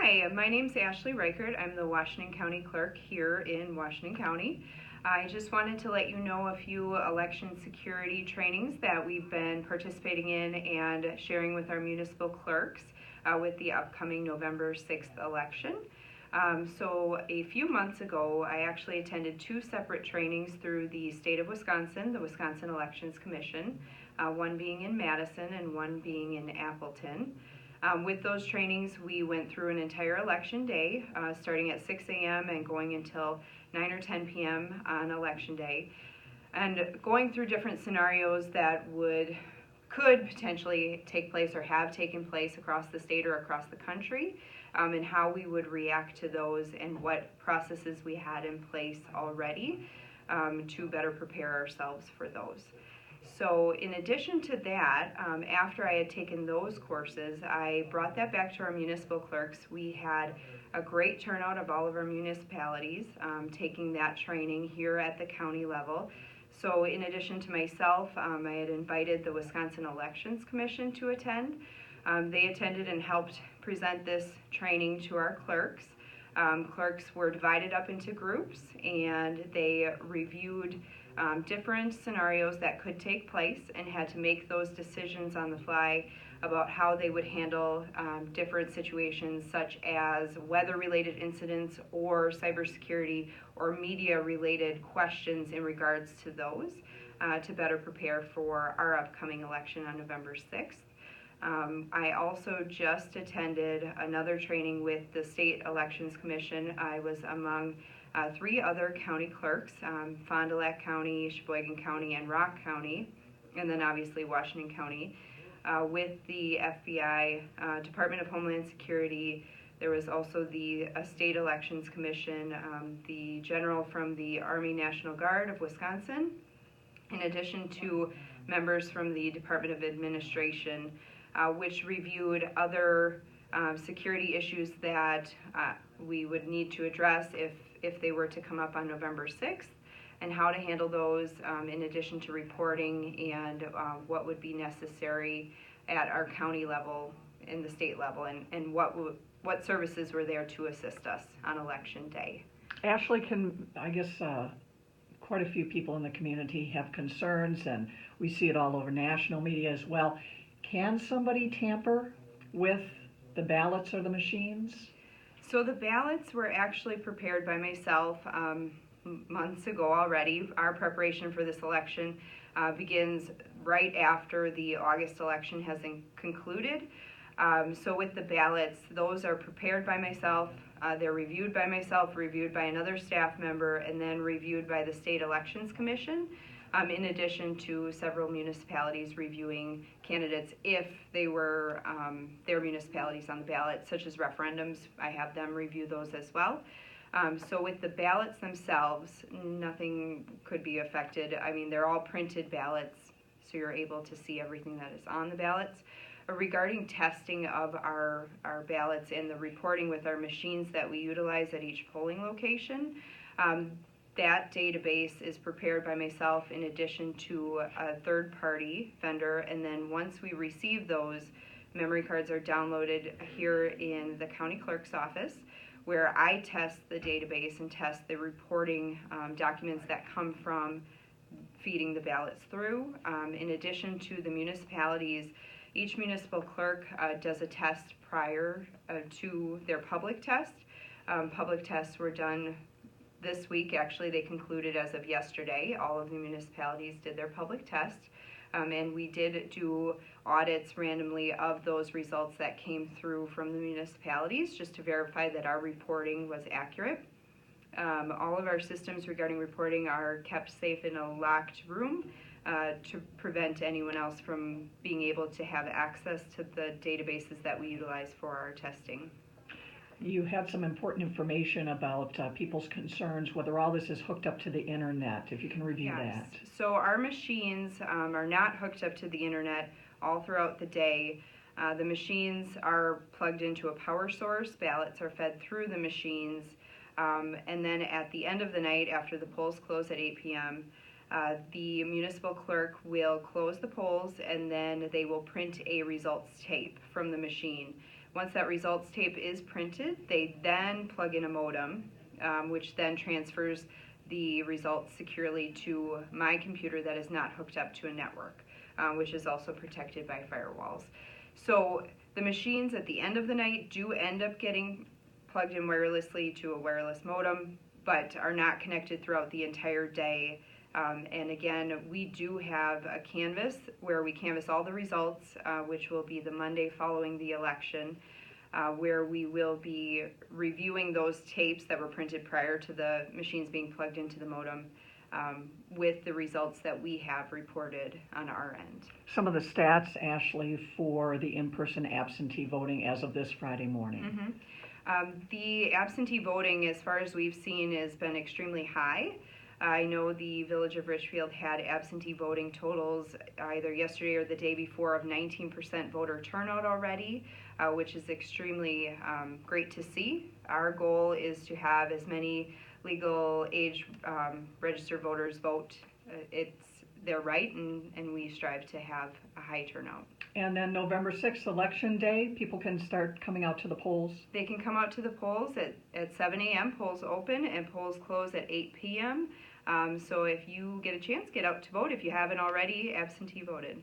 Hi, my name's Ashley Reichert. I'm the Washington County Clerk here in Washington County. I just wanted to let you know a few election security trainings that we've been participating in and sharing with our municipal clerks with the upcoming November 6th election. So a few months ago, I actually attended two separate trainings through the state of Wisconsin, the Wisconsin Elections Commission, one being in Madison and one being in Appleton. With those trainings, we went through an entire election day, starting at 6 a.m. and going until 9 or 10 p.m. on election day, and going through different scenarios that could potentially take place or have taken place across the state or across the country, and how we would react to those and what processes we had in place already to better prepare ourselves for those. So in addition to that, after I had taken those courses, I brought that back to our municipal clerks. We had a great turnout of all of our municipalities taking that training here at the county level. So in addition to myself, I had invited the Wisconsin Elections Commission to attend. They attended and helped present this training to our clerks. Clerks were divided up into groups and they reviewed different scenarios that could take place and had to make those decisions on the fly about how they would handle different situations such as weather-related incidents or cybersecurity or media-related questions in regards to those to better prepare for our upcoming election on November 6th. I also just attended another training with the State Elections Commission. I was among three other county clerks, Fond du Lac County, Sheboygan County, and Rock County, and then obviously Washington County. With the FBI, Department of Homeland Security, there was also the State Elections Commission, the general from the Army National Guard of Wisconsin, in addition to members from the Department of Administration, which reviewed other security issues that we would need to address if they were to come up on November 6th, and how to handle those in addition to reporting and what would be necessary at our county level and the state level, and what services were there to assist us on election day. Ashley, quite a few people in the community have concerns, and we see it all over national media as well. Can somebody tamper with the ballots or the machines? So the ballots were actually prepared by myself months ago already. Our preparation for this election begins right after the August election has concluded. So with the ballots, those are prepared by myself, they're reviewed by myself, reviewed by another staff member, and then reviewed by the State Elections Commission, in addition to several municipalities reviewing candidates if they were their municipalities on the ballot, such as referendums. I have them review those as well. So with the ballots themselves, nothing could be affected. I mean, they're all printed ballots, so you're able to see everything that is on the ballots. Regarding testing of our ballots and the reporting with our machines that we utilize at each polling location, that database is prepared by myself in addition to a third-party vendor, and then once we receive those, memory cards are downloaded here in the county clerk's office, where I test the database and test the reporting documents that come from feeding the ballots through. In addition to the municipalities, each municipal clerk does a test prior to their public test. Public tests were done this week. Actually, they concluded as of yesterday. All of the municipalities did their public test, and we did do audits randomly of those results that came through from the municipalities just to verify that our reporting was accurate. All of our systems regarding reporting are kept safe in a locked room to prevent anyone else from being able to have access to the databases that we utilize for our testing. You had some important information about people's concerns, whether all this is hooked up to the internet, if you can review that. So our machines are not hooked up to the internet all throughout the day. The machines are plugged into a power source, ballots are fed through the machines, and then at the end of the night, after the polls close at 8 p.m., the municipal clerk will close the polls, and then they will print a results tape from the machine. Once that results tape is printed, they then plug in a modem, which then transfers the results securely to my computer that is not hooked up to a network, which is also protected by firewalls. So the machines at the end of the night do end up getting plugged in wirelessly to a wireless modem, but are not connected throughout the entire day. And again, we do have a canvas where we canvass all the results, which will be the Monday following the election, where we will be reviewing those tapes that were printed prior to the machines being plugged into the modem, with the results that we have reported on our end. Some of the stats, Ashley, for the in-person absentee voting as of this Friday morning. The absentee voting, as far as we've seen, has been extremely high. I know the Village of Richfield had absentee voting totals either yesterday or the day before of 19% voter turnout already, which is extremely great to see. Our goal is to have as many legal age registered voters vote. It's their right, and we strive to have a high turnout. And then November 6th, Election Day, people can start coming out to the polls. They can come out to the polls at 7 a.m. Polls open, and polls close at 8 p.m. So if you get a chance, get out to vote if you haven't already absentee voted.